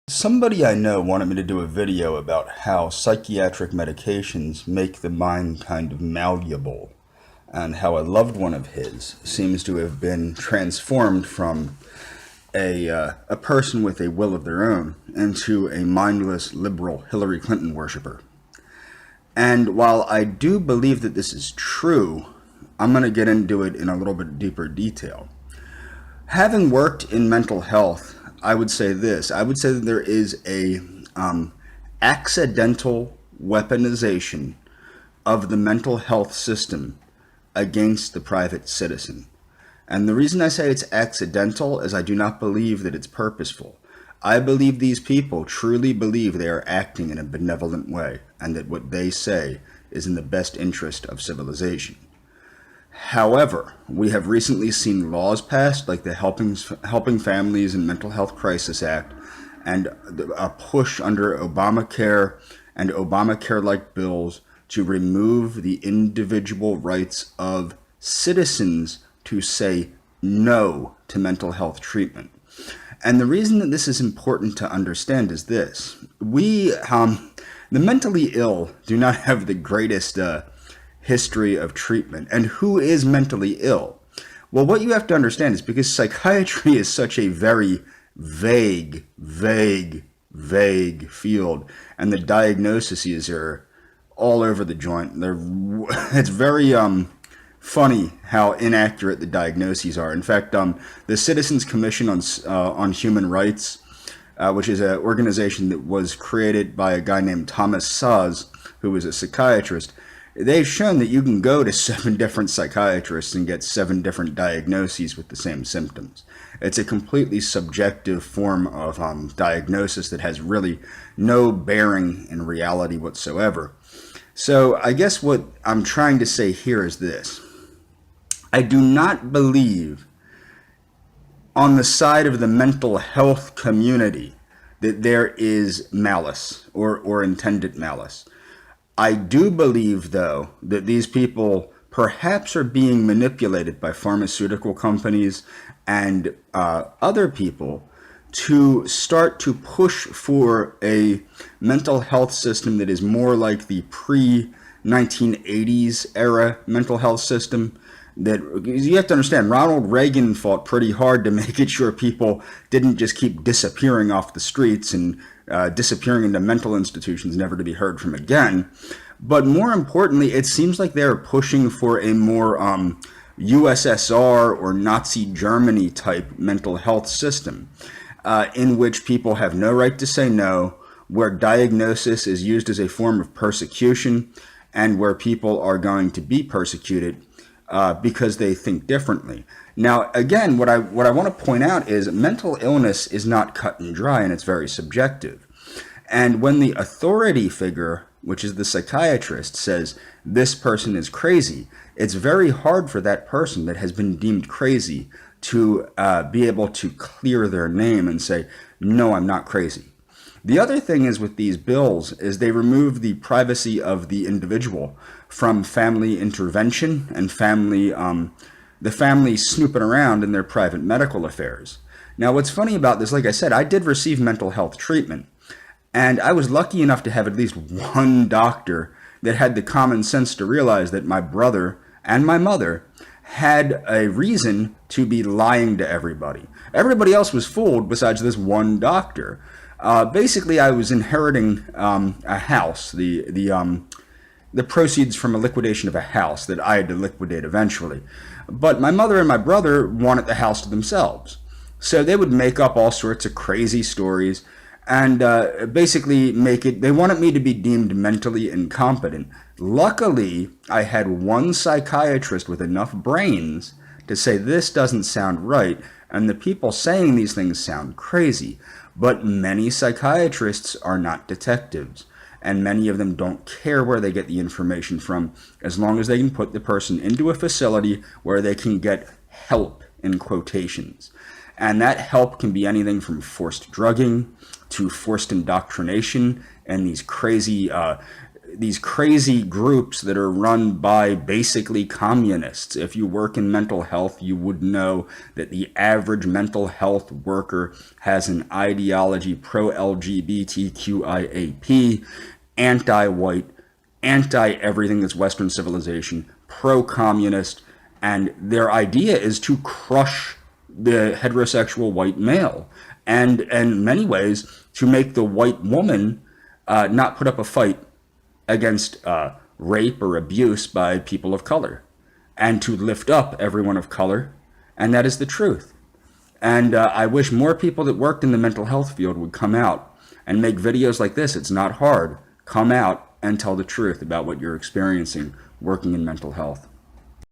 Somebody I know wanted me to do a video about how psychiatric medications make the mind kind of malleable, and how a loved one of his seems to have been transformed from a person with a will of their own into a mindless liberal Hillary Clinton worshiper. And while I do believe that this is true, I'm going to get into it in a little bit deeper detail. Having worked in mental health, I would say this. I would say that there is a accidental weaponization of the mental health system against the private citizen. And the reason I say it's accidental is I do not believe that it's purposeful. I believe these people truly believe they are acting in a benevolent way, and that what they say is in the best interest of civilization. However, we have recently seen laws passed like the Helping Families and Mental Health Crisis Act, and a push under Obamacare and Obamacare-like bills to remove the individual rights of citizens to say no to mental health treatment. And the reason that this is important to understand is this. The mentally ill, do not have the greatest history of treatment. And who is mentally ill? Well, what you have to understand is because psychiatry is such a very vague field, and the diagnoses are all over the joint. It's very funny how inaccurate the diagnoses are. In fact, the Citizens Commission on Human Rights, which is an organization that was created by a guy named Thomas Saz, who was a psychiatrist, they've shown that you can go to 7 different psychiatrists and get 7 different diagnoses with the same symptoms. It's a completely subjective form of diagnosis that has really no bearing in reality whatsoever. So I guess what I'm trying to say here is this. I do not believe on the side of the mental health community that there is malice or intended malice. I do believe, though, that these people perhaps are being manipulated by pharmaceutical companies and other people to start to push for a mental health system that is more like the pre-1980s era mental health system. That you have to understand, Ronald Reagan fought pretty hard to make it sure people didn't just keep disappearing off the streets and disappearing into mental institutions, never to be heard from again. But more importantly, it seems like they're pushing for a more USSR or Nazi Germany type mental health system, in which people have no right to say no, where diagnosis is used as a form of persecution, and where people are going to be persecuted because they think differently. Now, again, what I want to point out is mental illness is not cut and dry, and it's very subjective. And when the authority figure, which is the psychiatrist, says this person is crazy, it's very hard for that person that has been deemed crazy to be able to clear their name and say, no, I'm not crazy. The other thing is with these bills is they remove the privacy of the individual from family intervention and the family snooping around in their private medical affairs. Now, what's funny about this, like I said, I did receive mental health treatment, and I was lucky enough to have at least one doctor that had the common sense to realize that my brother and my mother had a reason to be lying to everybody. Everybody else was fooled besides this one doctor. Basically, I was inheriting a house, the proceeds from a liquidation of a house that I had to liquidate eventually. But my mother and my brother wanted the house to themselves. So they would make up all sorts of crazy stories and basically they wanted me to be deemed mentally incompetent. Luckily, I had one psychiatrist with enough brains to say this doesn't sound right, and the people saying these things sound crazy. But many psychiatrists are not detectives, and many of them don't care where they get the information from, as long as they can put the person into a facility where they can get help, in quotations. And that help can be anything from forced drugging to forced indoctrination and these crazy these crazy groups that are run by basically communists. If you work in mental health, you would know that the average mental health worker has an ideology pro-LGBTQIAP, anti-white, anti-everything that's Western civilization, pro-communist, and their idea is to crush the heterosexual white male, and in many ways to make the white woman not put up a fight against rape or abuse by people of color, and to lift up everyone of color, and that is the truth. And I wish more people that worked in the mental health field would come out and make videos like this. It's not hard. Come out and tell the truth about what you're experiencing working in mental health.